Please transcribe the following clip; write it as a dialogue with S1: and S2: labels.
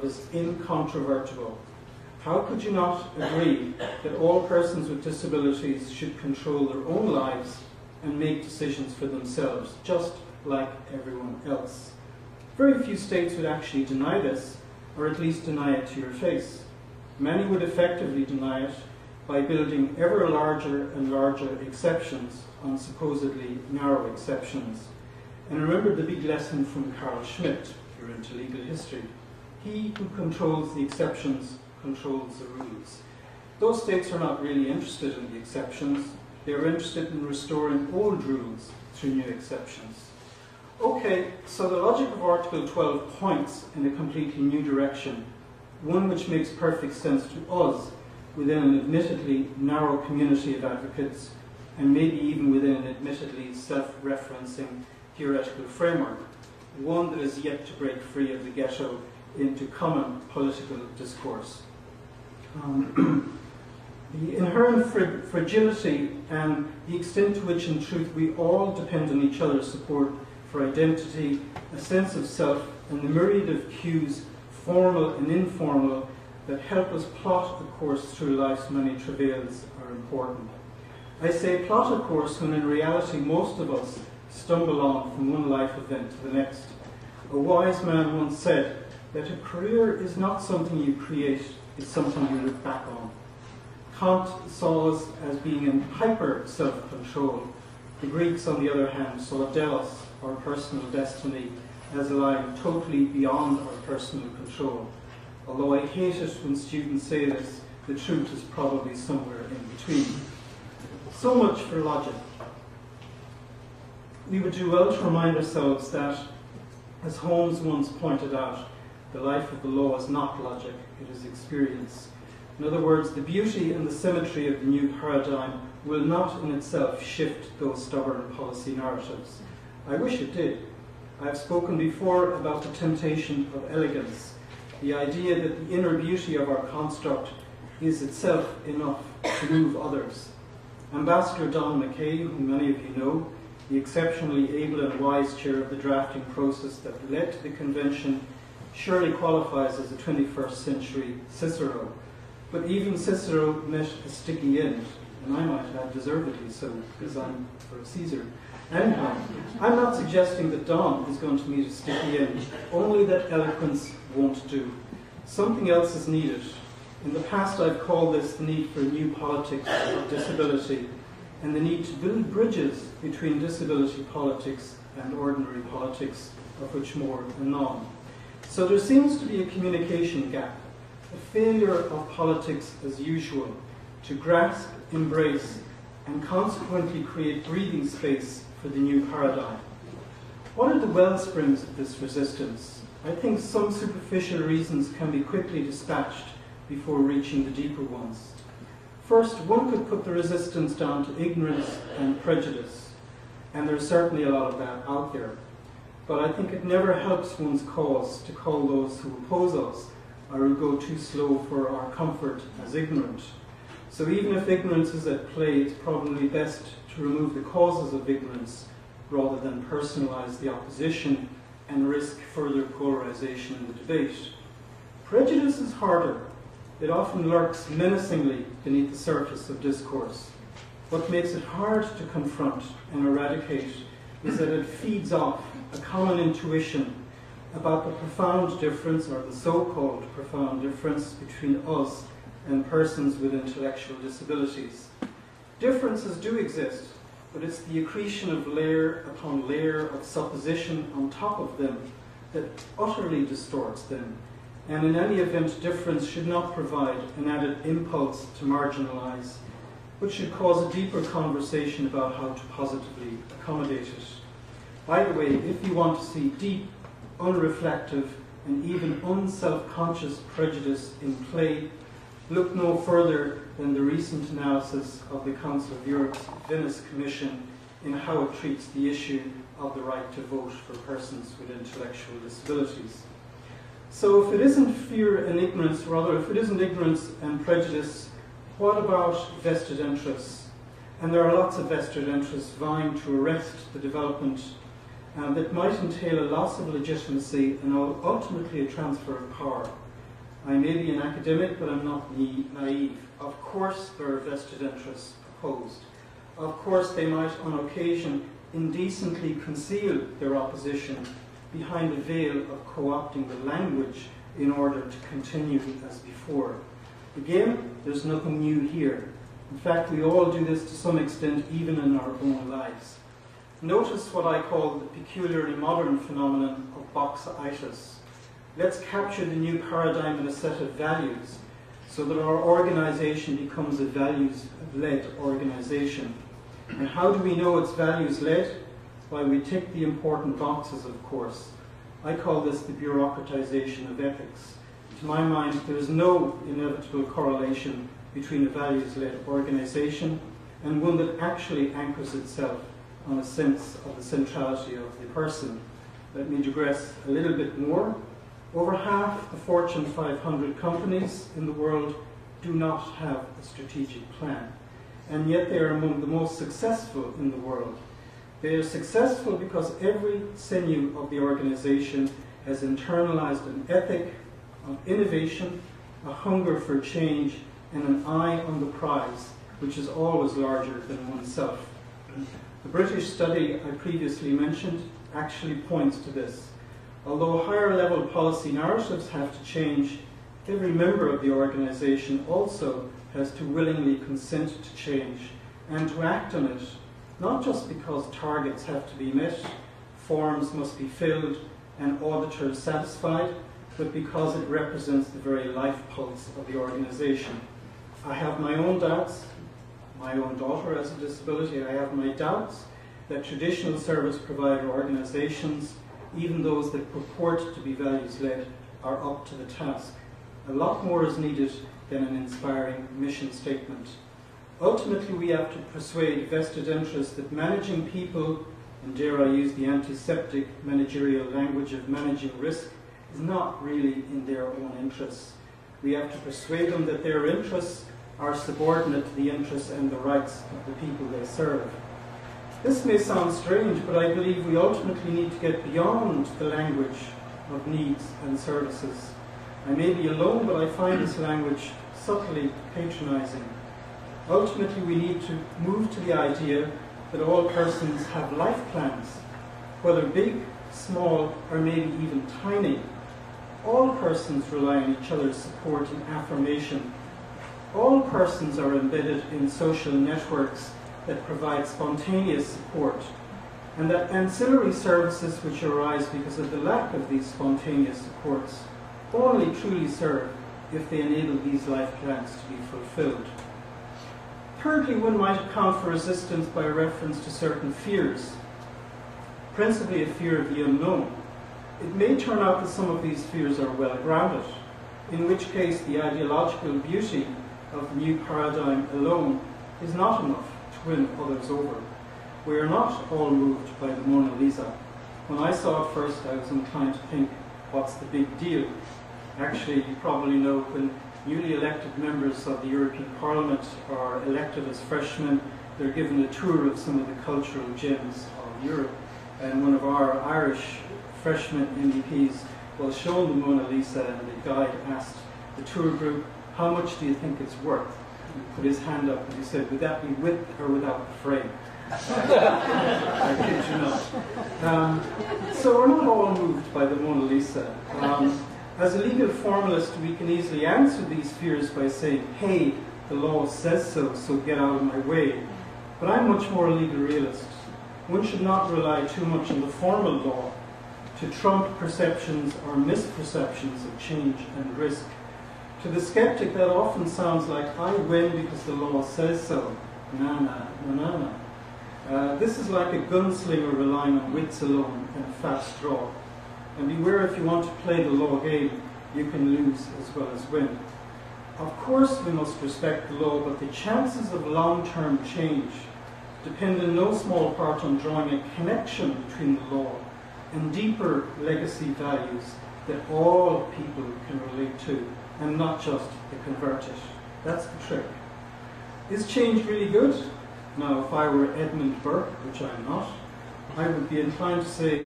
S1: is incontrovertible. How could you not agree that all persons with disabilities should control their own lives and make decisions for themselves, just like everyone else? Very few states would actually deny this, or at least deny it to your face. Many would effectively deny it by building ever larger and larger exceptions on supposedly narrow exceptions. And remember the big lesson from Carl Schmitt, if you're into legal history. He who controls the exceptions controls the rules. Those states are not really interested in the exceptions. They're interested in restoring old rules through new exceptions. Okay, so the logic of Article 12 points in a completely new direction, one which makes perfect sense to us within an admittedly narrow community of advocates, and maybe even within an admittedly self-referencing theoretical framework, one that is yet to break free of the ghetto into common political discourse. The inherent fragility and the extent to which in truth we all depend on each other's support for identity, a sense of self, and the myriad of cues, formal and informal, that help us plot a course through life's many travails are important. I say plot a course when in reality most of us stumble on from one life event to the next. A wise man once said that a career is not something you create, it's something you look back on. Kant saw us as being in hyper self-control. The Greeks, on the other hand, saw delos, our personal destiny, as lying totally beyond our personal control. Although I hate it when students say this, the truth is probably somewhere in between. So much for logic. We would do well to remind ourselves that, as Holmes once pointed out, the life of the law is not logic, it is experience. In other words, the beauty and the symmetry of the new paradigm will not in itself shift those stubborn policy narratives. I wish it did. I've spoken before about the temptation of elegance, the idea that the inner beauty of our construct is itself enough to move others. Ambassador Don McKay, whom many of you know, the exceptionally able and wise chair of the drafting process that led to the convention, surely qualifies as a 21st century Cicero. But even Cicero met a sticky end, and I might add deservedly so, because I'm for Caesar. Anyhow, I'm not suggesting that Don is going to meet a sticky end, only that eloquence won't do. Something else is needed. In the past I've called this the need for a new politics of disability, and the need to build bridges between disability politics and ordinary politics, of which more anon. So there seems to be a communication gap, a failure of politics as usual to grasp, embrace, and consequently create breathing space for the new paradigm. What are the well springs of this resistance? I think some superficial reasons can be quickly dispatched before reaching the deeper ones. First, one could put the resistance down to ignorance and prejudice, and there's certainly a lot of that out there. But I think it never helps one's cause to call those who oppose us or who go too slow for our comfort as ignorant. So even if ignorance is at play, it's probably best to remove the causes of ignorance rather than personalize the opposition and risk further polarization in the debate. Prejudice is harder. It often lurks menacingly beneath the surface of discourse. What makes it hard to confront and eradicate is that it feeds off a common intuition about the profound difference, or the so-called profound difference, between us and persons with intellectual disabilities. Differences do exist, but it's the accretion of layer upon layer of supposition on top of them that utterly distorts them. And in any event, difference should not provide an added impulse to marginalize, but should cause a deeper conversation about how to positively accommodate it. By the way, if you want to see deep, unreflective, and even unself-conscious prejudice in play, look no further than the recent analysis of the Council of Europe's Venice Commission in how it treats the issue of the right to vote for persons with intellectual disabilities. So if it isn't fear and ignorance, rather if it isn't ignorance and prejudice, what about vested interests? And there are lots of vested interests vying to arrest the development that might entail a loss of legitimacy and ultimately a transfer of power. I may be an academic, but I'm not naive. Of course there are vested interests opposed. Of course they might on occasion indecently conceal their opposition behind a veil of co-opting the language in order to continue as before. Again, there's nothing new here. In fact, we all do this to some extent even in our own lives. Notice what I call the peculiarly modern phenomenon of boxitis. Let's capture the new paradigm in a set of values so that our organization becomes a values-led organization. And how do we know it's values-led? Why, we tick the important boxes, of course. I call this the bureaucratization of ethics. To my mind, there is no inevitable correlation between a values-led organization and one that actually anchors itself on a sense of the centrality of the person. Let me digress a little bit more. Over half the Fortune 500 companies in the world do not have a strategic plan, and yet they are among the most successful in the world. They are successful because every sinew of the organization has internalized an ethic of innovation, a hunger for change, and an eye on the prize, which is always larger than oneself. The British study I previously mentioned actually points to this. Although higher level policy narratives have to change, every member of the organization also has to willingly consent to change and to act on it, not just because targets have to be met, forms must be filled, and auditors satisfied, but because it represents the very life pulse of the organization. I have my own doubts. My own daughter has a disability. I have my doubts that traditional service provider organizations, even those that purport to be values-led, are up to the task. A lot more is needed than an inspiring mission statement. Ultimately, we have to persuade vested interests that managing people, and dare I use the antiseptic managerial language of managing risk, is not really in their own interests. We have to persuade them that their interests are subordinate to the interests and the rights of the people they serve. This may sound strange, but I believe we ultimately need to get beyond the language of needs and services. I may be alone, but I find this language subtly patronizing. Ultimately, we need to move to the idea that all persons have life plans, whether big, small, or maybe even tiny. All persons rely on each other's support and affirmation. All persons are embedded in social networks that provide spontaneous support, and that ancillary services which arise because of the lack of these spontaneous supports only truly serve if they enable these life plans to be fulfilled. Thirdly, one might account for resistance by reference to certain fears, principally a fear of the unknown. It may turn out that some of these fears are well grounded, in which case the ideological beauty of the new paradigm alone is not enough to win others over. We are not all moved by the Mona Lisa. When I saw it first, I was inclined to think, what's the big deal? Actually, you probably know when newly elected members of the European Parliament are elected as freshmen, they're given a tour of some of the cultural gems of Europe. And one of our Irish freshman MEPs was shown the Mona Lisa, and the guide asked the tour group, how much do you think it's worth? He put his hand up and he said, would that be with or without the frame? I kid you not. So we're not all moved by the Mona Lisa. As a legal formalist, we can easily answer these fears by saying, hey, the law says so, so get out of my way. But I'm much more a legal realist. One should not rely too much on the formal law to trump perceptions or misperceptions of change and risk. To the skeptic, that often sounds like, I win because the law says so. Na na, na na na. This is like a gunslinger relying on wits alone and fast draw. And beware, if you want to play the law game, you can lose as well as win. Of course we must respect the law, but the chances of long-term change depend in no small part on drawing a connection between the law and deeper legacy values that all people can relate to, and not just the converted. That's the trick. Is change really good? Now, if I were Edmund Burke, which I'm not, I would be inclined to say